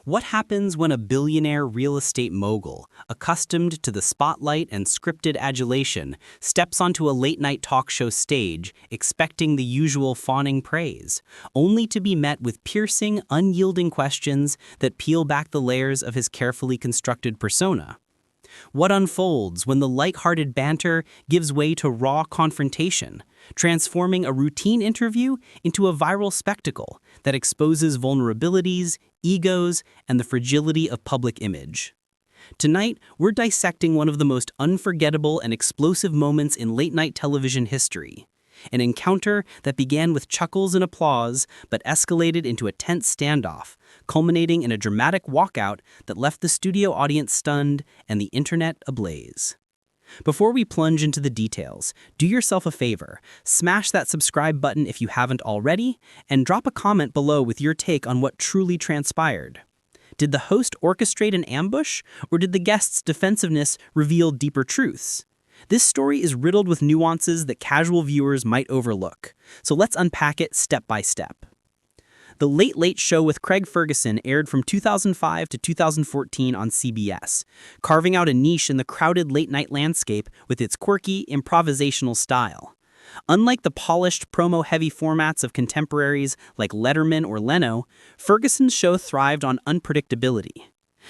What happens when a billionaire real estate mogul, accustomed to the spotlight and scripted adulation, steps onto a late-night talk show stage expecting the usual fawning praise, only to be met with piercing, unyielding questions that peel back the layers of his carefully constructed persona? What unfolds when the light-hearted banter gives way to raw confrontation, transforming a routine interview into a viral spectacle that exposes vulnerabilities, egos, and the fragility of public image? Tonight, we're dissecting one of the most unforgettable and explosive moments in late-night television history. An encounter that began with chuckles and applause, but escalated into a tense standoff, culminating in a dramatic walkout that left the studio audience stunned and the internet ablaze. Before we plunge into the details, do yourself a favor, smash that subscribe button if you haven't already, and drop a comment below with your take on what truly transpired. Did the host orchestrate an ambush, or did the guest's defensiveness reveal deeper truths? This story is riddled with nuances that casual viewers might overlook, so let's unpack it step by step. The Late Late Show with Craig Ferguson aired from 2005 to 2014 on CBS, carving out a niche in the crowded late-night landscape with its quirky, improvisational style. Unlike the polished, promo-heavy formats of contemporaries like Letterman or Leno, Ferguson's show thrived on unpredictability.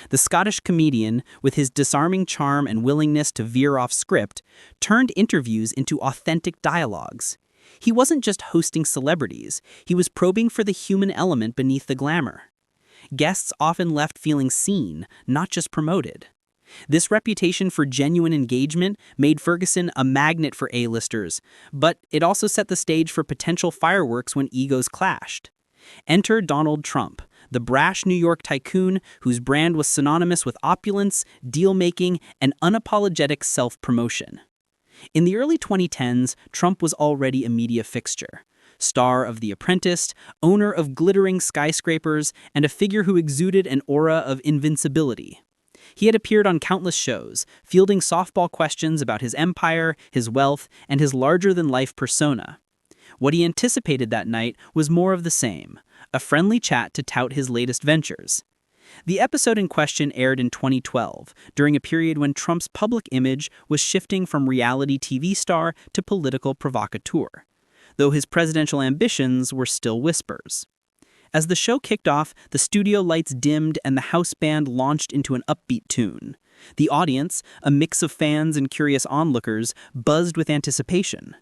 The Scottish comedian, with his disarming charm and willingness to veer off script, turned interviews into authentic dialogues. He wasn't just hosting celebrities, he was probing for the human element beneath the glamour. Guests often left feeling seen, not just promoted. This reputation for genuine engagement made Ferguson a magnet for A-listers, but it also set the stage for potential fireworks when egos clashed. Enter Donald Trump, the brash New York tycoon whose brand was synonymous with opulence, deal-making, and unapologetic self-promotion. In the early 2010s, Trump was already a media fixture. Star of The Apprentice, owner of glittering skyscrapers, and a figure who exuded an aura of invincibility. He had appeared on countless shows, fielding softball questions about his empire, his wealth, and his larger-than-life persona. What he anticipated that night was more of the same, a friendly chat to tout his latest ventures. The episode in question aired in 2012, during a period when Trump's public image was shifting from reality TV star to political provocateur, though his presidential ambitions were still whispers. As the show kicked off, the studio lights dimmed and the house band launched into an upbeat tune. The audience, a mix of fans and curious onlookers, buzzed with anticipation.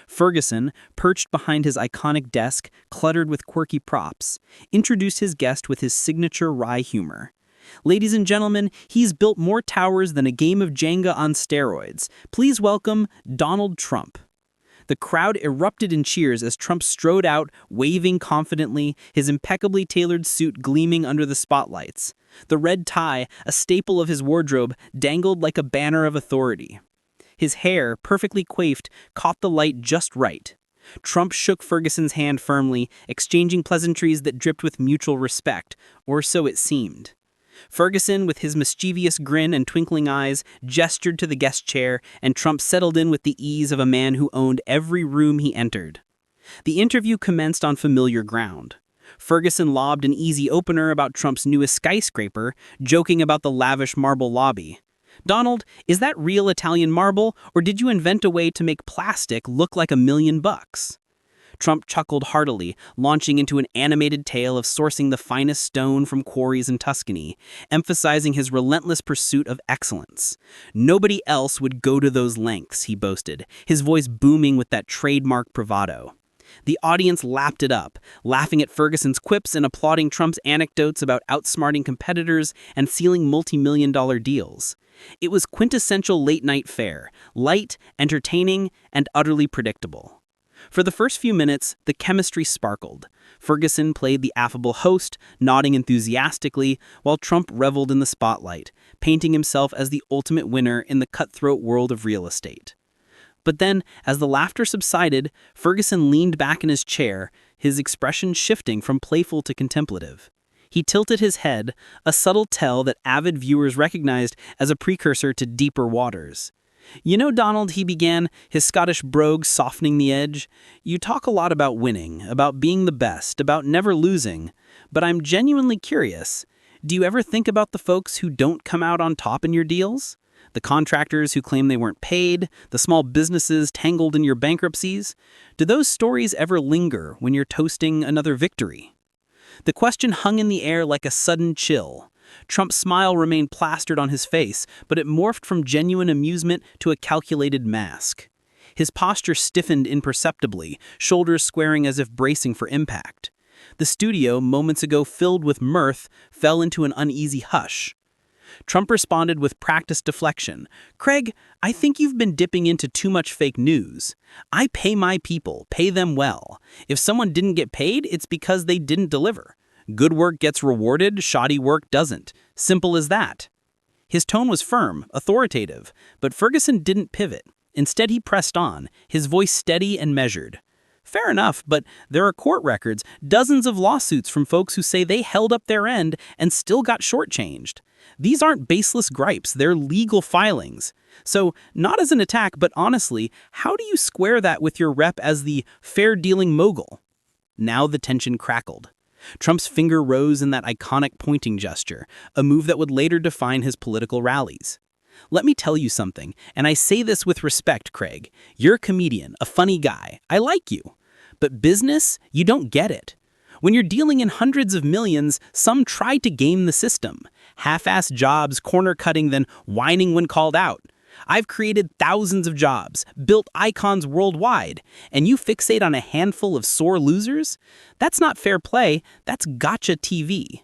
Ferguson, perched behind his iconic desk, cluttered with quirky props, introduced his guest with his signature wry humor. "Ladies and gentlemen, he's built more towers than a game of Jenga on steroids. Please welcome Donald Trump." The crowd erupted in cheers as Trump strode out, waving confidently, his impeccably tailored suit gleaming under the spotlights. The red tie, a staple of his wardrobe, dangled like a banner of authority. His hair, perfectly coiffed, caught the light just right. Trump shook Ferguson's hand firmly, exchanging pleasantries that dripped with mutual respect, or so it seemed. Ferguson, with his mischievous grin and twinkling eyes, gestured to the guest chair, and Trump settled in with the ease of a man who owned every room he entered. The interview commenced on familiar ground. Ferguson lobbed an easy opener about Trump's newest skyscraper, joking about the lavish marble lobby. "Donald, is that real Italian marble, or did you invent a way to make plastic look like $1,000,000? Trump chuckled heartily, launching into an animated tale of sourcing the finest stone from quarries in Tuscany, emphasizing his relentless pursuit of excellence. "Nobody else would go to those lengths," he boasted, his voice booming with that trademark bravado. The audience lapped it up, laughing at Ferguson's quips and applauding Trump's anecdotes about outsmarting competitors and sealing multi-million-dollar deals. It was quintessential late-night fare, light, entertaining, and utterly predictable. For the first few minutes, the chemistry sparkled. Ferguson played the affable host, nodding enthusiastically, while Trump reveled in the spotlight, painting himself as the ultimate winner in the cutthroat world of real estate. But then, as the laughter subsided, Ferguson leaned back in his chair, his expression shifting from playful to contemplative. He tilted his head, a subtle tell that avid viewers recognized as a precursor to deeper waters. "You know, Donald," he began, his Scottish brogue softening the edge, "you talk a lot about winning, about being the best, about never losing. But I'm genuinely curious. Do you ever think about the folks who don't come out on top in your deals? The contractors who claim they weren't paid, the small businesses tangled in your bankruptcies? Do those stories ever linger when you're toasting another victory? The question hung in the air like a sudden chill. Trump's smile remained plastered on his face, but it morphed from genuine amusement to a calculated mask. His posture stiffened imperceptibly, shoulders squaring as if bracing for impact. The studio, moments ago filled with mirth, fell into an uneasy hush. Trump responded with practiced deflection. "Craig, I think you've been dipping into too much fake news. I pay my people, pay them well. If someone didn't get paid, it's because they didn't deliver. Good work gets rewarded, shoddy work doesn't. Simple as that." His tone was firm, authoritative, but Ferguson didn't pivot. Instead, he pressed on, his voice steady and measured. "Fair enough, but there are court records, dozens of lawsuits from folks who say they held up their end and still got shortchanged. These aren't baseless gripes, they're legal filings. So, not as an attack, but honestly, how do you square that with your rep as the fair-dealing mogul?" Now the tension crackled. Trump's finger rose in that iconic pointing gesture, a move that would later define his political rallies. "Let me tell you something, and I say this with respect, Craig. You're a comedian, a funny guy. I like you. But business, you don't get it. When you're dealing in hundreds of millions, some try to game the system. Half-assed jobs, corner-cutting, then whining when called out. I've created thousands of jobs, built icons worldwide, and you fixate on a handful of sore losers? That's not fair play, that's gotcha TV."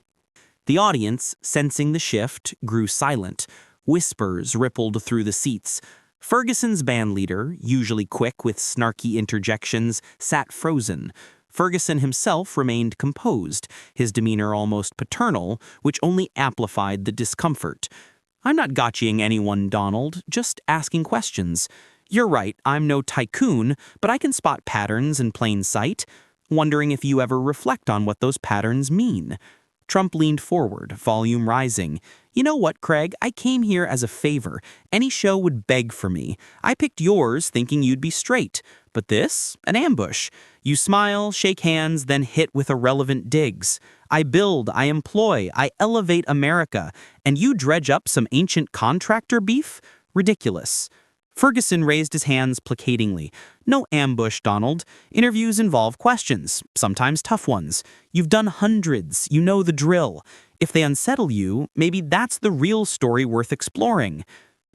The audience, sensing the shift, grew silent. Whispers rippled through the seats. Ferguson's bandleader, usually quick with snarky interjections, sat frozen. Ferguson himself remained composed, his demeanor almost paternal, which only amplified the discomfort. "I'm not gotchaing anyone, Donald, just asking questions. You're right, I'm no tycoon, but I can spot patterns in plain sight. Wondering if you ever reflect on what those patterns mean." Trump leaned forward, volume rising. "You know what, Craig? I came here as a favor. Any show would beg for me. I picked yours thinking you'd be straight. But this? An ambush. You smile, shake hands, then hit with irrelevant digs. I build, I employ, I elevate America. And you dredge up some ancient contractor beef? Ridiculous." Ferguson raised his hands placatingly. "No ambush, Donald. Interviews involve questions, sometimes tough ones. You've done hundreds, you know the drill. If they unsettle you, maybe that's the real story worth exploring."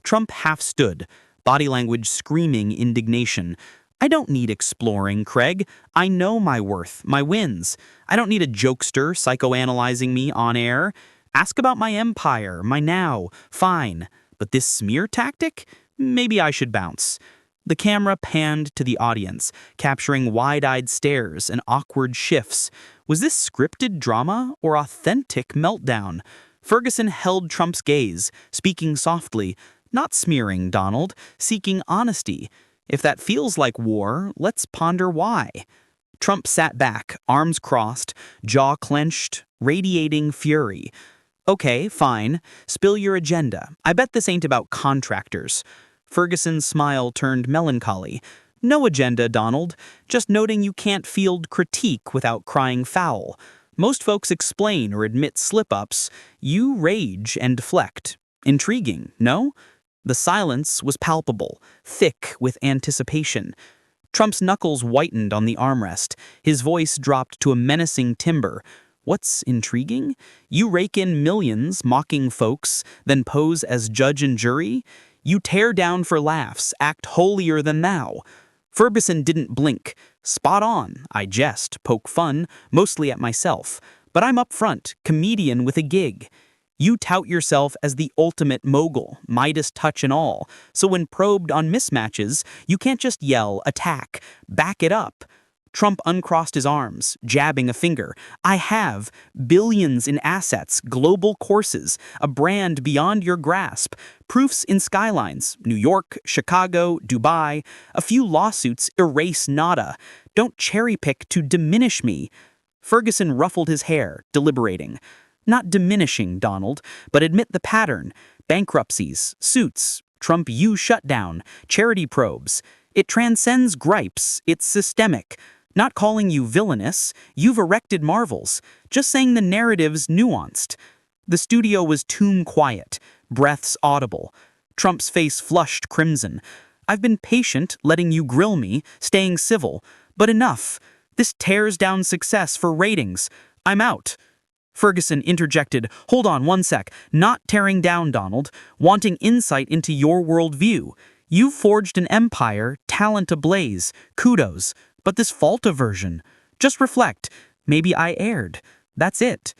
Trump half stood, body language screaming indignation. "I don't need exploring, Craig. I know my worth, my wins. I don't need a jokester psychoanalyzing me on air. Ask about my empire, my now. Fine. But this smear tactic? Maybe I should bounce." The camera panned to the audience, capturing wide-eyed stares and awkward shifts. Was this scripted drama or authentic meltdown? Ferguson held Trump's gaze, speaking softly. "Not smearing, Donald, seeking honesty. If that feels like war, let's ponder why." Trump sat back, arms crossed, jaw clenched, radiating fury. "Okay, fine. Spill your agenda. I bet this ain't about contractors." Ferguson's smile turned melancholy. "No agenda, Donald. Just noting you can't field critique without crying foul. Most folks explain or admit slip-ups. You rage and deflect. Intriguing, no?" The silence was palpable, thick with anticipation. Trump's knuckles whitened on the armrest. His voice dropped to a menacing timbre. "What's intriguing? You rake in millions, mocking folks, then pose as judge and jury? You tear down for laughs, act holier than thou." Ferguson didn't blink. "Spot on. I jest, poke fun, mostly at myself. But I'm up front, comedian with a gig. You tout yourself as the ultimate mogul, Midas touch and all. So when probed on mismatches, you can't just yell, attack, back it up." Trump uncrossed his arms, jabbing a finger. "I have billions in assets, global courses, a brand beyond your grasp, proofs in skylines, New York, Chicago, Dubai. A few lawsuits erase nada. Don't cherry-pick to diminish me." Ferguson ruffled his hair, deliberating. "Not diminishing, Donald, but admit the pattern. Bankruptcies, suits, Trump U shutdown, charity probes. It transcends gripes, it's systemic. Not calling you villainous, you've erected marvels. Just saying the narrative's nuanced." The studio was tomb quiet, breaths audible. Trump's face flushed crimson. I've been patient, letting you grill me, staying civil. But enough. This tears down success for ratings. I'm out. Ferguson interjected, hold on one sec. Not tearing down, Donald. Wanting insight into your worldview. You've forged an empire, talent ablaze. Kudos. But this fault aversion. Just reflect. Maybe I erred. That's it.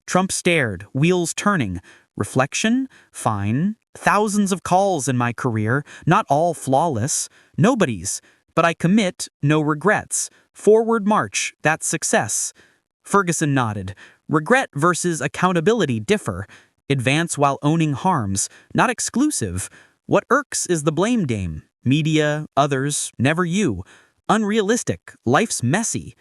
Trump stared, wheels turning. Reflection? Fine. Thousands of calls in my career, not all flawless. Nobody's. But I commit, no regrets. Forward march, that's success. Ferguson nodded. Regret versus accountability differ. Advance while owning harms, not exclusive. What irks is the blame game. Media, others, never you. Unrealistic, life's messy.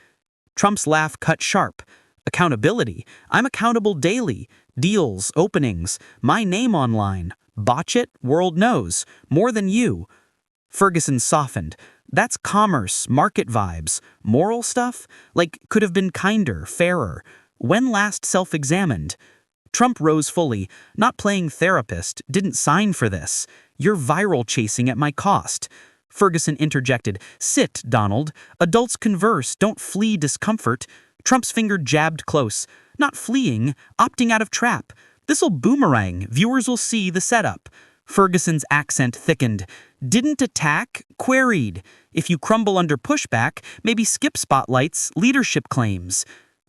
Trump's laugh cut sharp. Accountability. I'm accountable daily. Deals, openings, my name online. Botch it, world knows. More than you. Ferguson softened. That's commerce, market vibes. Moral stuff? Like, could have been kinder, fairer. When last self-examined? Trump rose fully. Not playing therapist, didn't sign for this. You're viral chasing at my cost. Ferguson interjected. Sit, Donald. Adults converse, don't flee discomfort. Trump's finger jabbed close. Not fleeing, opting out of trap. This'll boomerang, viewers will see the setup. Ferguson's accent thickened. Didn't attack, queried. If you crumble under pushback, maybe skip spotlights, leadership claims.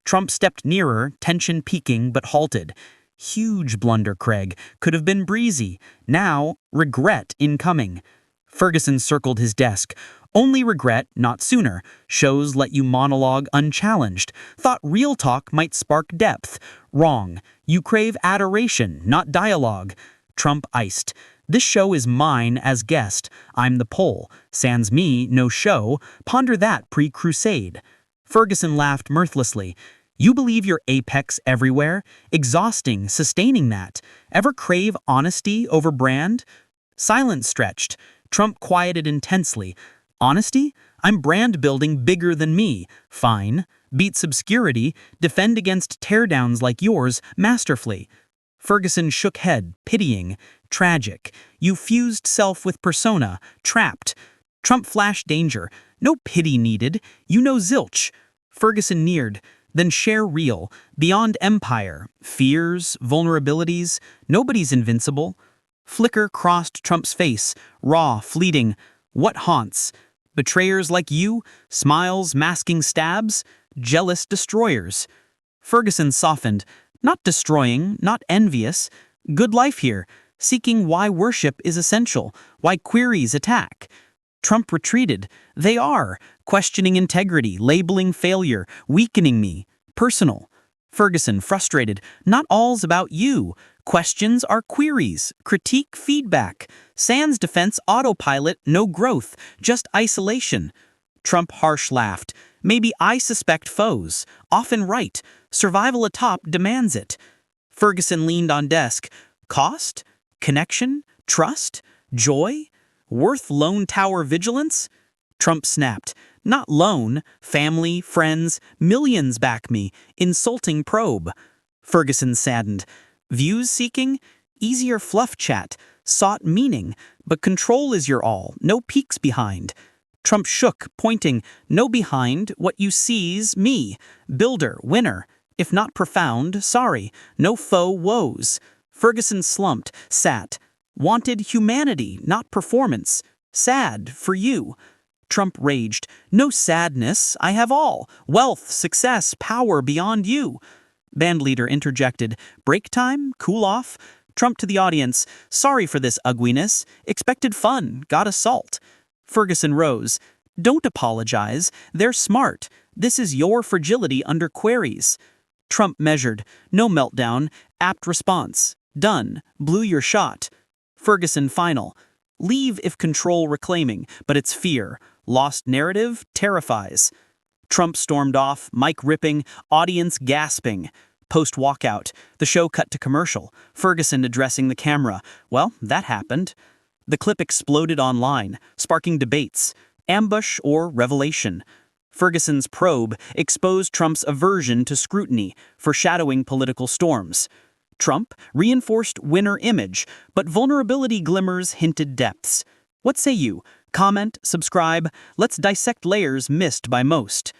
Trump stepped nearer, tension peaking, but halted. Huge blunder, Craig. Could have been breezy. Now, regret incoming. Ferguson circled his desk. Only regret, not sooner. Shows let you monologue unchallenged. Thought real talk might spark depth. Wrong. You crave adoration, not dialogue. Trump iced. This show is mine as guest. I'm the pole. Sans me, no show. Ponder that pre-crusade. Ferguson laughed mirthlessly. You believe you're apex everywhere? Exhausting, sustaining that. Ever crave honesty over brand? Silence stretched. Trump quieted intensely. Honesty? I'm brand building bigger than me. Fine. Beats obscurity. Defend against teardowns like yours masterfully. Ferguson shook head, pitying. Tragic. You fused self with persona. Trapped. Trump flashed danger. No pity needed. You know zilch. Ferguson neared. Then share real. Beyond empire. Fears, vulnerabilities. Nobody's invincible. Flicker crossed Trump's face. Raw, fleeting. What haunts? Betrayers like you? Smiles masking stabs? Jealous destroyers? Ferguson softened. Not destroying, not envious. Good life here. Seeking why worship is essential. Why queries attack. Trump retreated. They are. Questioning integrity, labeling failure, weakening me. Personal. Ferguson, frustrated. Not all's about you. Questions are queries. Critique feedback. Sans defense autopilot, no growth. Just isolation. Trump harsh laughed. Maybe I suspect foes. Often right. Survival atop demands it. Ferguson leaned on desk. Cost? Connection? Trust? Joy? Worth lone tower vigilance? Trump snapped. Not lone. Family, friends, millions back me. Insulting probe. Ferguson saddened. Views seeking? Easier fluff chat. Sought meaning. But control is your all. No peaks behind. Trump shook, pointing. No behind. What you see's me. Builder, winner. If not profound, sorry. No foe woes. Ferguson slumped, sat. Wanted humanity, not performance. Sad for you. Trump raged. No sadness, I have all. Wealth, success, power beyond you. Bandleader interjected. Break time? Cool off? Trump to the audience. Sorry for this ugliness. Expected fun. Got assault. Ferguson rose. Don't apologize. They're smart. This is your fragility under queries. Trump measured. No meltdown. Apt response. Done. Blew your shot. Ferguson final. Leave if control reclaiming, but it's fear. Lost narrative terrifies. Trump stormed off, mic ripping, audience gasping. Post-walkout, the show cut to commercial. Ferguson addressing the camera. Well, that happened. The clip exploded online, sparking debates. Ambush or revelation? Ferguson's probe exposed Trump's aversion to scrutiny, foreshadowing political storms. Trump reinforced winner image, but vulnerability glimmers hinted depths. What say you? Comment, subscribe, let's dissect layers missed by most.